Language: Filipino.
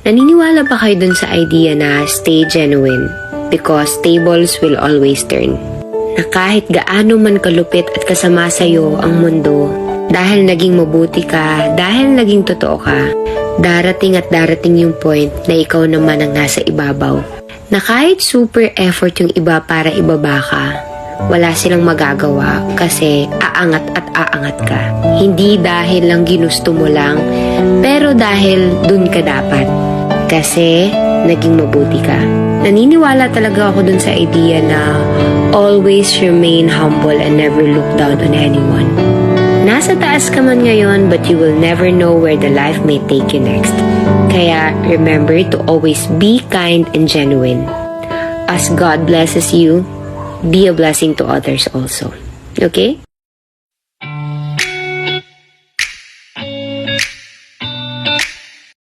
Naniniwala ba kayo dun sa idea na stay genuine because tables will always turn? Na kahit gaano man kalupit at kasama sa'yo ang mundo, dahil naging mabuti ka, dahil naging totoo ka, darating at darating yung point na ikaw naman ang nasa ibabaw. Na kahit super effort yung iba para ibaba ka, wala silang magagawa kasi aangat at aangat ka. Hindi dahil lang ginusto mo lang, pero dahil dun ka dapat. Kasi naging mabuti ka. Naniniwala talaga ako dun sa idea na always remain humble and never look down on anyone. Nasa taas ka man ngayon, but you will never know where the life may take you next. Kaya remember to always be kind and genuine. As God blesses you, be a blessing to others also. Okay?